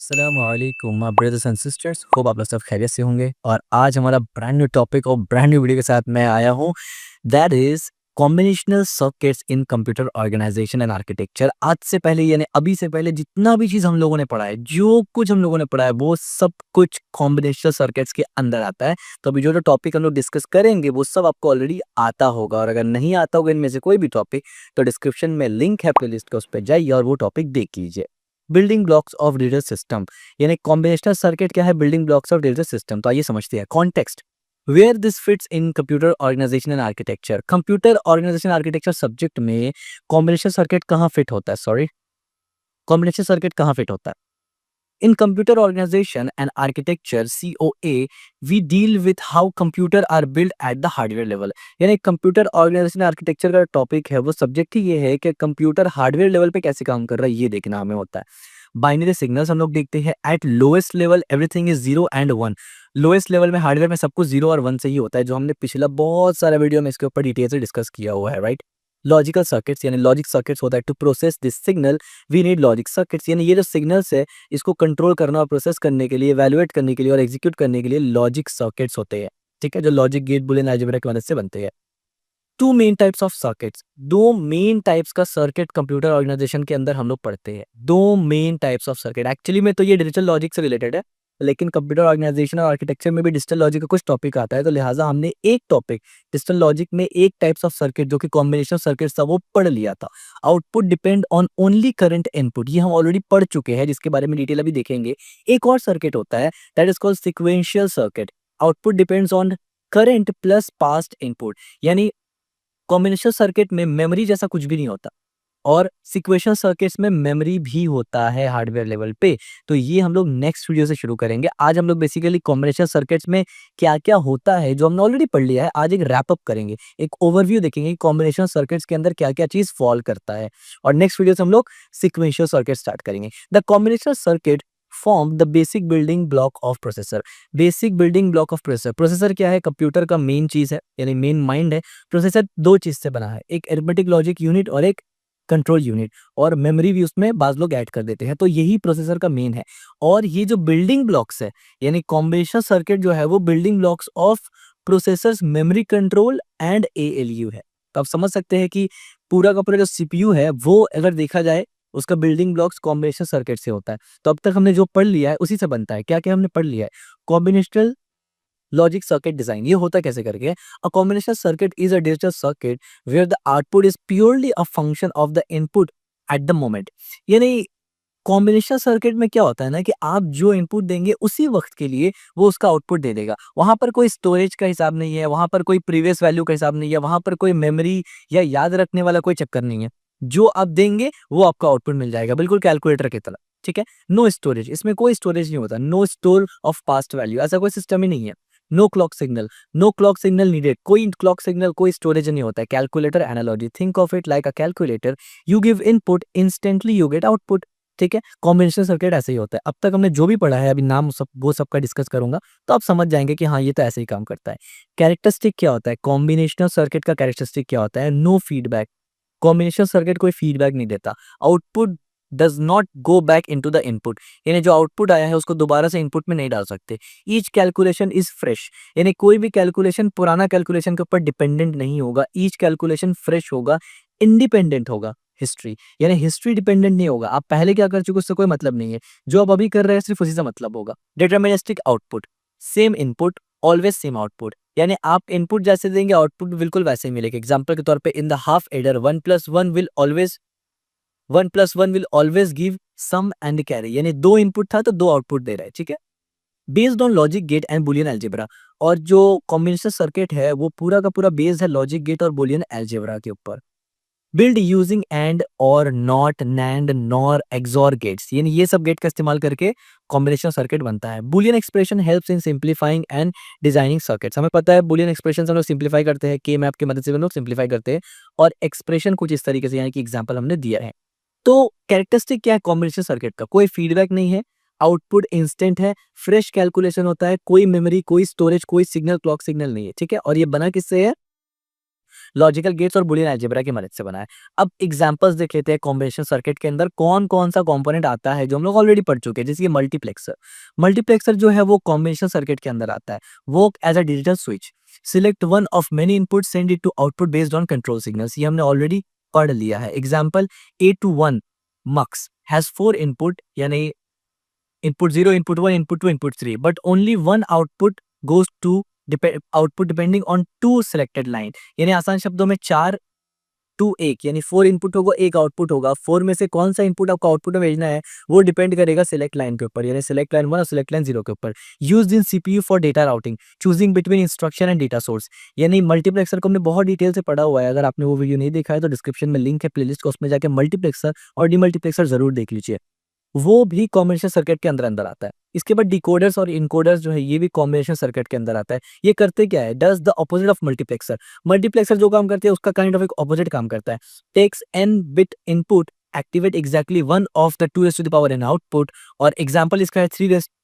अस्सलामुअलैकुम my brothers and sisters, hope आप लोग सब खैरियत से होंगे। और आज हमारा ब्रांड न्यू टॉपिक और ब्रांड न्यू वीडियो के साथ मैं आया हूँ। That is combinational circuits in computer organisation and architecture. आज से पहले यानी अभी से पहले जितना भी चीज़ हम लोगों ने पढ़ा है, जो कुछ हम लोगों ने पढ़ा है, वो सब कुछ कॉम्बिनेशनल सर्किट्स के अंदर आता है। तो अभी जो टॉपिक हम लोग डिस्कस करेंगे वो सब आपको ऑलरेडी आता होगा, और अगर नहीं आता होगा इनमें से कोई भी टॉपिक तो डिस्क्रिप्शन में लिंक है प्लेलिस्ट का, उस पर जाइए और वो टॉपिक देख लीजिए। Building blocks of digital system, यानी कॉम्बिनेशनल सर्किट क्या है, building blocks of digital system. तो आइए समझते हैं context, where this fits in computer organisation and architecture. Computer organisation architecture subject में कॉम्बिनेशन सर्किट कहाँ फिट होता है, सॉरी, कॉम्बिनेशन सर्किट कहाँ फिट होता है। In computer organization and architecture (COA), we deal with how computer are built at the hardware level। यानी computer organisation architecture का topic है, वो सब्जेक्ट ही ये है कि कंप्यूटर हार्डवेयर लेवल पे कैसे काम कर रहा है, ये देखना हमें होता है। बाइनरी सिग्नल्स हम लोग देखते हैं। Eight lowest level everything is 0 and 1। Lowest level में हार्डवेयर में सब कुछ 0 और 1 से ही होता है, जो हमने पिछला बहुत सारा वीडियो में इसके ऊपर डिटेल से डिस्कस किया हुआ है, राइट। लॉजिकल सर्किट्स, यानी लॉजिक सर्किट्स होता है to process this signal we need logic circuits. यानी ये जो सिग्नल्स है इसको कंट्रोल करना और प्रोसेस करने के लिए, इवैल्यूएट करने के लिए और एग्जीक्यूट करने के लिए लॉजिक सर्किट्स होते हैं, ठीक है, जो लॉजिक गेट बुलियन अलजेब्रा की मदद से बनते हैं। Two main types of circuits, दो मेन टाइप्स का सर्किट कंप्यूटर ऑर्गेनाइजेशन के अंदर हम लोग पढ़ते हैं। दो main types of circuit, actually में तो ये डिजिटल लॉजिक से रिलेटेड है, लेकिन कंप्यूटर ऑर्गेनाइजेशन और आर्किटेक्चर में भी डिजिटल लॉजिक का कुछ टॉपिक आता है, तो लिहाजा हमने एक टॉपिक डिजिटल लॉजिक में एक टाइप्स ऑफ सर्किट जो कि कॉम्बिनेशन सर्किट था वो पढ़ लिया था। Output depend on only current input, ये हम ऑलरेडी पढ़ चुके हैं, जिसके बारे में डिटेल अभी देखेंगे। एक और सर्किट होता है that is called sequential circuit. Output depends on current plus past input. यानी कॉम्बिनेशन सर्किट में मेमोरी जैसा कुछ भी नहीं होता, और सिक्वेंशियल सर्किट्स में मेमोरी भी होता है हार्डवेयर लेवल पे। तो ये हम लोग नेक्स्ट वीडियो से शुरू करेंगे। आज हम लोग बेसिकली कॉम्बिनेशन सर्किट्स में क्या क्या होता है जो हमने ऑलरेडी पढ़ लिया है, आज एक रैप अप करेंगे, एक ओवरव्यू देखेंगे कि कॉम्बिनेशन सर्किट्स के अंदर क्या क्या चीज फॉल करता है, और नेक्स्ट वीडियो से हम लोग सिक्वेंशियल सर्किट स्टार्ट करेंगे। The combination circuit form the basic building block of processor. Basic building block of processor, processor क्या है, कंप्यूटर का मेन चीज है, यानी मेन माइंड है। प्रोसेसर दो चीज से बना है, एक अरिथमेटिक लॉजिक यूनिट और एक कंट्रोल यूनिट, और मेमोरी भी उसमें बाज लोग ऐड कर देते हैं, तो यही प्रोसेसर का मेन है। और ये जो बिल्डिंग ब्लॉक्स है, यानी कॉम्बिनेशन सर्किट जो है वो building blocks of processors memory control and ALU है। तो आप समझ सकते हैं कि पूरा का पूरा जो सीपीयू है वो अगर देखा जाए उसका बिल्डिंग ब्लॉक्स कॉम्बिनेशन सर्किट से होता है। तो अब तक हमने जो पढ़ लिया है उसी से बनता है। क्या क्या हमने पढ़ लिया है, कॉम्बिनेशनल लॉजिक सर्किट डिजाइन, ये होता कैसे करके, a combination circuit is a digital circuit where the output is purely a function of the input at the moment. यानी कॉम्बिनेशन सर्किट में क्या होता है ना कि आप जो इनपुट देंगे उसी वक्त के लिए वो उसका आउटपुट दे देगा। वहां पर कोई स्टोरेज का हिसाब नहीं है, वहां पर कोई प्रीवियस वैल्यू का हिसाब नहीं है, वहां पर कोई मेमोरी या याद रखने वाला कोई चक्कर नहीं है। जो आप देंगे वो आपका आउटपुट मिल जाएगा, बिल्कुल कैलकुलेटर की तरह, ठीक है। नो स्टोरेज, इसमें कोई स्टोरेज नहीं होता, no store of past value, ऐसा कोई सिस्टम ही नहीं है। No clock signal, no clock signal needed, कोई क्लॉक सिग्नल कोई स्टोरेज नहीं होता है। Calculator analogy, think of it like a calculator, you give input instantly you get output, ठीक है। कॉम्बिनेशन सर्किट ऐसे ही होता है। अब तक हमने जो भी पढ़ा है, अभी नाम सब वो सबका डिस्कस करूंगा, तो आप समझ जाएंगे कि हाँ ये तो ऐसे ही काम करता है। कैरेक्टरिस्टिक क्या होता है, कॉम्बिनेशनल सर्किट का कैरेक्टरिस्टिक क्या होता है, नो फीडबैक। कॉम्बिनेशन सर्किट कोई फीडबैक नहीं देता। Output does not go back into the input, यानी जो आउटपुट आया है उसको दोबारा से इनपुट में नहीं डाल सकते। ईच कैलकुलेशन इज फ्रेश, यानी कोई भी कैलकुलेशन पुराना कैलकुलेशन के ऊपर डिपेंडेंट नहीं होगा। ईच कैलकुलेशन फ्रेश होगा, इंडिपेंडेंट होगा हिस्ट्री, यानी हिस्ट्री डिपेंडेंट नहीं होगा। आप पहले क्या कर चुके उससे कोई मतलब नहीं है, जो आप अभी कर रहे हैं सिर्फ उसी से मतलब होगा। Deterministic output, same input always same output, यानी आप इनपुट जैसे देंगे आउटपुट बिल्कुल वैसे ही मिलेगा। एग्जाम्पल के तौर पे in the half adder 1 + 1 will always give sum and carry, यानी दो इनपुट था तो दो आउटपुट दे रहा है, ठीक है। Based on logic gate and Boolean algebra, और जो कॉम्बिनेशन सर्किट है वो पूरा का पूरा बेस्ड है लॉजिक गेट और बुलियन अलजेब्रा के ऊपर। Build using AND OR NOT NAND NOR XOR gates, यानी ये सब गेट का इस्तेमाल करके कॉम्बिनेशन सर्किट बनता है। Boolean expression helps in simplifying and designing circuits, हमें पता है बुलियन एक्सप्रेशन हम लोग सिंप्लीफाई करते हैं, के मैप की मदद से हम लोग सिंप्लीफाई करते हैं, और एक्सप्रेशन कुछ इस तरीके से, यानी कि एग्जाम्पल हमने दिया है। तो कैरेक्टरिस्टिक क्या है कॉम्बिनेशन सर्किट का, कोई फीडबैक नहीं है, आउटपुट इंस्टेंट है, फ्रेश कैलकुलेशन होता है, कोई मेमोरी कोई स्टोरेज कोई सिग्नल क्लॉक सिग्नल नहीं है, ठीक है। और ये बना किससे है, लॉजिकल गेट्स और बुलियन अलजेब्रा की मदद से बना है। अब एग्जांपल्स देख लेते हैं कॉम्बिनेशन सर्किट के अंदर कौन-कौन सा कंपोनेंट आता है जो हम लोग ऑलरेडी पढ़ चुके हैं, जैसे कि मल्टीप्लेक्सर। मल्टीप्लेक्सर जो है वो कॉम्बिनेशन सर्किट के अंदर आता है। Work as a digital switch, select one of many input, send it to output based on control signals. ये हमने ऑलरेडी पढ़ लिया है। Example A to 1 mux has 4 input, यानी input 0, input 1, input 2, input 3, but only one output goes to output depending on two selected line। यानी आसान शब्दों में 4 टू 1 यानी 4 इनपुट होगा, 1 आउटपुट होगा। 4 में से कौन सा इनपुट आपको आउटपुट में भेजना है वो डिपेंड करेगा सिलेक्ट लाइन के ऊपर, यानी सिलेक्ट लाइन 1 और सिलेक्ट लाइन 0 के ऊपर। Used in CPU for data routing, choosing between instruction and data source. यानी मल्टीप्लेक्सर को हमने बहुत डिटेल से पढ़ा हुआ है। अगर आपने वो वीडियो नहीं देखा है तो डिस्क्रिप्शन में लिंक है प्लेलिस्ट का, उसमें जाके मल्टीप्लेक्सर और डीमल्टीप्लेक्सर जरूर देख लीजिए। वो भी कॉम्बिनेशन सर्किट के अंदर अंदर आता है। इसके बाद डिकोडर्स और इनकोडर्स जो है ये भी कॉम्बिनेशन सर्किट के अंदर आता है। ये करते क्या है, does the opposite of multiplexer. Multiplexer जो काम करते हैं उसका काइंड ऑफ एक ऑपोजिट काम करता है। Takes n bit input, activate exactly one of the 2 to the power n output. और एग्जांपल इसका है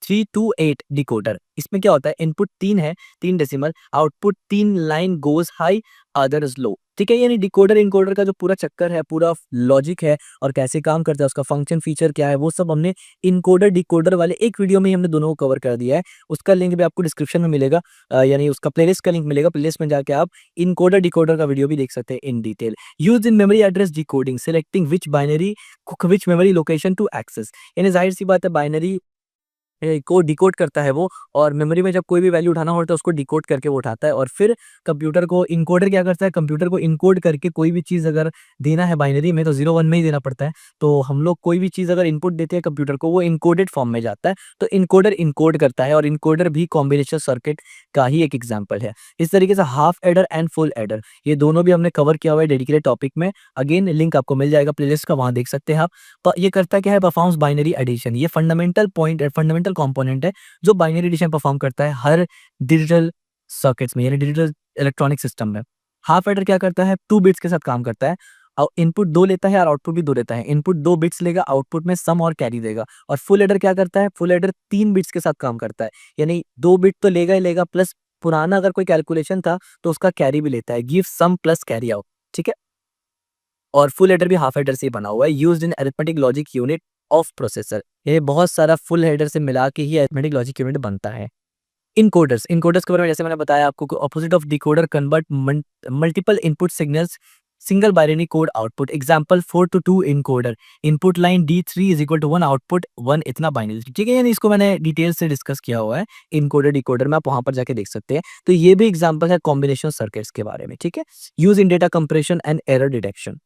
3 to 8 डिकोडर। इसमें क्या होता है, इनपुट 3 है, 3 decimal, output 3 line goes high other लो। ठीक है, यानी डिकोडर इनकोडर का जो पूरा चक्कर है, पूरा लॉजिक है और कैसे काम करता है, उसका फंक्शन फीचर क्या है, वो सब हमने इनकोडर डिकोडर वाले एक वीडियो में ही हमने दोनों को कवर कर दिया है। उसका लिंक भी आपको डिस्क्रिप्शन में मिलेगा, यानी उसका प्लेलिस्ट का लिंक मिलेगा। प्लेलिस्ट में जाके आप इनकोडर डिकोडर का वीडियो भी देख सकते हैं in detail. Use in memory address decoding, selecting which memory location to access. यानी जाहिर सी बात है बाइनरी को डिकोड करता है वो, और मेमोरी में जब कोई भी वैल्यू उठाना होता है उसको डिकोड करके वो उठाता है। और फिर कंप्यूटर को इनकोडर क्या करता है, कंप्यूटर को इनकोड करके कोई भी चीज़ अगर देना है बाइनरी में तो 0 1 में ही देना पड़ता है। तो हम लोग कोई भी चीज़ अगर इनपुट देते हैं कंप्यूटर को, वो इनकोडेड फॉर्म में जाता है, तो इनकोडर इनकोड करता है। और इनकोडर भी कॉम्बिनेशन सर्किट का ही एक एग्जाम्पल है। इस तरीके से half adder and full adder, ये दोनों भी हमने कवर किया हुआ है डेडिकेटेड टॉपिक में। अगेन लिंक आपको मिल जाएगा प्लेलिस्ट का, वहाँ देख सकते हैं आप। ये करता क्या है, परफॉर्म्स बाइनरी एडिशन। ये फंडामेंटल कंपोनेंट है जो बाइनरी एडिशन परफॉर्म करता है हर डिजिटल सर्किट्स में, यानी डिजिटल इलेक्ट्रॉनिक सिस्टम में। हाफ एडर क्या करता है, 2 बिट्स के साथ काम करता है और इनपुट 2 लेता है और आउटपुट भी 2 लेता है। इनपुट 2 बिट्स लेगा, आउटपुट में सम और कैरी देगा। और फुल एडर क्या करता है, फुल एडर 3 बिट्स के साथ काम करता है, यानी 2 बिट तो लेगा ही लेगा, प्लस पुराना अगर कोई कैलकुलेशन था तो उसका कैरी भी लेता है, give sum plus carry out. ठीक है, और फुल हेडर भी हाफ हेडर से ही बना हुआ है। Used in arithmetic logic unit of processor, ये बहुत सारा फुल हेडर से मिला के ही अरिथमेटिक लॉजिक यूनिट बनता है। इनकोडर्स के बारे में जैसे मैंने बताया आपको, opposite of decoder, convert multiple input signals single binary code output. Example 4 to 2 encoder, input line D3 is equal to 1 output 1, इतना बाइनरी। ठीक है, यानी इसको मैंने डिटेल से डिस्कस किया हुआ है इनकोडर डिकोडर में, आप वहां पर जाके देख सकते हैं। तो ये भी एग्जांपल है कॉम्बिनेशन सर्किट्स के बारे में। ठीक है, use in data compression and error detection.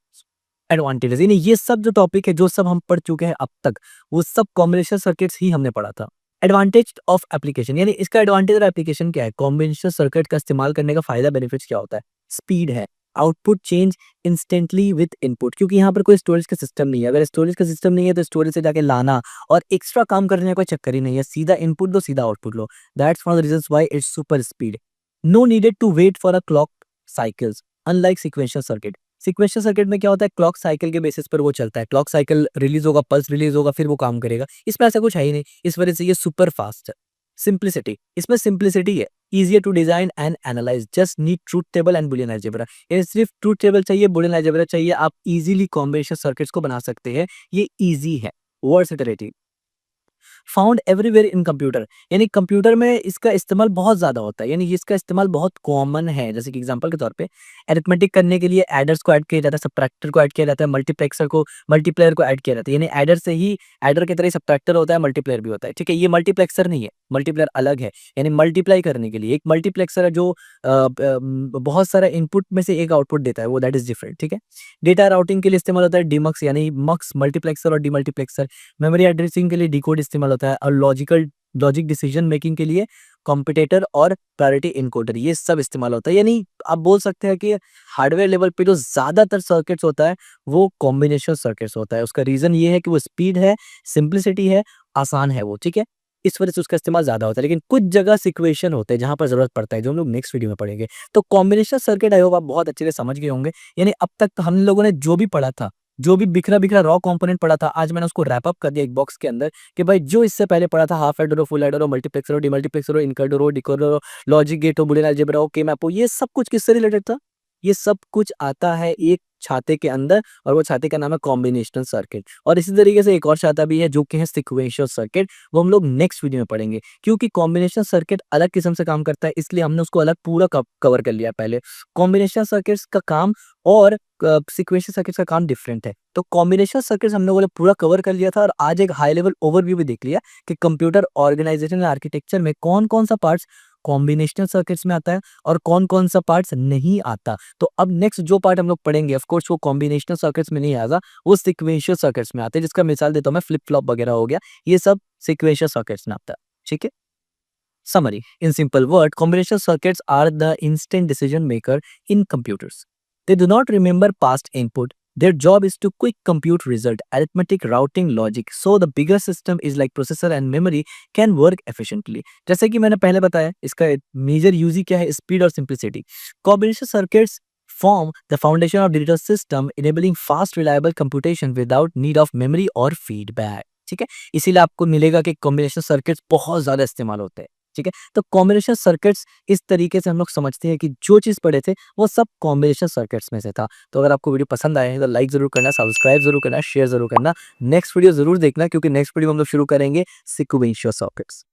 Advantages, यानी ये सब जो टॉपिक है, जो सब हम पढ़ चुके हैं अब तक, वो सब कॉम्बिनेशन सर्किट्स ही हमने पढ़ा था। एडवांटेज ऑफ एप्लीकेशन, यानी इसका एडवांटेज और एप्लीकेशन क्या है, कॉम्बिनेशन सर्किट का इस्तेमाल करने का फायदा बेनिफिट्स क्या होता है। स्पीड है, output change instantly with input, क्योंकि यहाँ पर कोई स्टोरेज का सिस्टम नहीं है। अगर स्टोरेज का सिस्टम नहीं है तो स्टोरेज से जाके लाना और एक्स्ट्रा काम करने का कोई चक्कर ही नहीं है, सीधा इनपुट दो, सीधा आउटपुट लो। That's one of the reasons why it's super speed. No needed to wait for a clock cycles, unlike sequential circuit. Sequential circuit में क्या होता है, क्लॉक साइकिल के बेसिस पर वो चलता है। क्लॉक साइकिल रिलीज होगा, पल्स रिलीज होगा, फिर वो काम करेगा। इसमें ऐसा कुछ है ही नहीं, इस वजह से ये सुपर फास्ट है। सिंप्लिसिटी, इसमें सिंप्लिसिटी है, easier to design and analyse, just need truth table and Boolean algebra. ये सिर्फ ट्रूथ टेबल चाहिए, बुलियन अलजेब्रा चाहिए, आप इजीली कॉम्बिनेशन सर्किट्स को बना सकते हैं। ये इजी है। Versatility, found everywhere in computer, यानी कंप्यूटर में इसका इस्तेमाल बहुत ज़्यादा होता है, यानी इसका इस्तेमाल बहुत कॉमन है। जैसे कि एग्जांपल के तौर पे अरिथमेटिक करने के लिए एडर्स को ऐड किया जाता है, सबट्रैक्टर को ऐड किया जाता है, मल्टीप्लेक्सर को मल्टीप्लेयर को ऐड किया जाता है। यानी एडर से ही, एडर की तरह ही सबट्रैक्टर होता है, मल्टीप्लेयर भी होता है। ठीक है, ये मल्टीप्लेक्सर नहीं है, मल्टीप्लेयर अलग है। यानी मल्टीप्लाई करने के लिए एक मल्टीप्लेक्सर है जो बहुत सारा इनपुट में से एक आउटपुट देता है, वो दैट इज डिफरेंट। ठीक है, डेटा राउटिंग के लिए इस्तेमाल होता है डीमक्स, यानी मक्स मल्टीप्लेक्सर और डीमल्टीप्लेक्सर। मेमोरी एड्रेसिंग के लिए डिकोड इस्तेमाल होता है, और लॉजिक डिसीजन मेकिंग के लिए कॉम्पिटेटर और प्रायोरिटी इनकोडर, ये सब इस्तेमाल होता है। यानी आप बोल सकते हैं कि हार्डवेयर लेवल पे जो ज्यादातर सर्किट्स होता है वो कॉम्बिनेशन सर्किट्स होता है। उसका रीजन ये है कि वो स्पीड है, सिंप्लिसिटी है, आसान है वो। ठीक है, इस वजह से उसका इस्तेमाल ज्यादा होता है। लेकिन कुछ जगह सिचुएशन होते हैं जहां पर जरूरत पड़ता है, जो हम लोग नेक्स्ट वीडियो में पढ़ेंगे। तो कॉम्बिनेशन सर्किट आई होप आप बहुत अच्छे से समझ गए होंगे। यानी अब तक तो हम लोगों ने जो भी पढ़ा था, जो भी बिखरा बिखरा रॉ कंपोनेंट पढ़ा था, आज मैंने उसको रैप अप कर दिया एक बॉक्स के अंदर कि भाई जो इससे पहले पढ़ा था, हाफ एडर हो, फुल एडर हो, मल्टीप्लेक्सर हो, डीमल्टीप्लेक्सर हो, इनकोडर हो, डिकोडर हो, लॉजिक गेट हो, बुलियन अलजेब्रा हो, के मैप हो, ये सब कुछ किससे रिलेटेड था, ये सब कुछ आता है एक छाते के अंदर और वो छाते का नाम है कॉम्बिनेशनल सर्किट। और इसी तरीके से एक और छाता भी है जो कि है सीक्वेंशियल सर्किट, वो हम लोग नेक्स्ट वीडियो में पढ़ेंगे। क्योंकि कॉम्बिनेशन सर्किट अलग किस्म से काम करता है इसलिए हमने उसको अलग पूरा कवर कर लिया पहले। कॉम्बिनेशन सर्किट्स का काम और सीक्वेंशियल सर्किट्स का काम डिफरेंट है। तो कॉम्बिनेशन सर्किट्स हम लोगों ने पूरा कवर कर लिया था और आज एक हाई लेवल ओवरव्यू भी देख लिया कि कंप्यूटर ऑर्गेनाइजेशन एंड आर्किटेक्चर में कौन-कौन सा पार्ट्स कॉम्बिनेशनल सर्किट्स में आता है और कौन-कौन सा पार्ट्स नहीं आता। तो अब नेक्स्ट जो पार्ट हम लोग पढ़ेंगे ऑफ कोर्स वो कॉम्बिनेशनल सर्किट्स में नहीं आएगा, वो सीक्वेंशियल सर्किट्स में आते हैं, जिसका मिसाल देता हूँ मैं फ्लिप फ्लॉप वगैरह हो गया, ये सब सीक्वेंशियल सर्किट्स में आता है। ठीक है? Summary. In simple word, combinational circuits are the instant decision maker in computers. They do not remember past input. Their job is to quick compute result, arithmetic, routing, logic. So the bigger system is like processor and memory can work efficiently. जैसे कि मैंने पहले बताया, इसका major use ही क्या है, speed और simplicity. Combination circuits form the foundation of digital system, enabling fast, reliable computation without need of memory or feedback. ठीक है, इसीलिए आपको मिलेगा कि कॉम्बिनेशन सर्किट्स बहुत ज्यादा इस्तेमाल होते हैं। ठीक है, तो कॉम्बिनेशन सर्किट्स इस तरीके से हम लोग समझते हैं कि जो चीज पढ़े थे वो सब कॉम्बिनेशन सर्किट्स में से था। तो अगर आपको वीडियो पसंद आए तो लाइक जरूर करना, सब्सक्राइब जरूर करना, शेयर जरूर करना। नेक्स्ट वीडियो जरूर देखना क्योंकि नेक्स्ट वीडियो में हम लोग शुरू करेंगे सीक्वेंशियल सर्किट्स।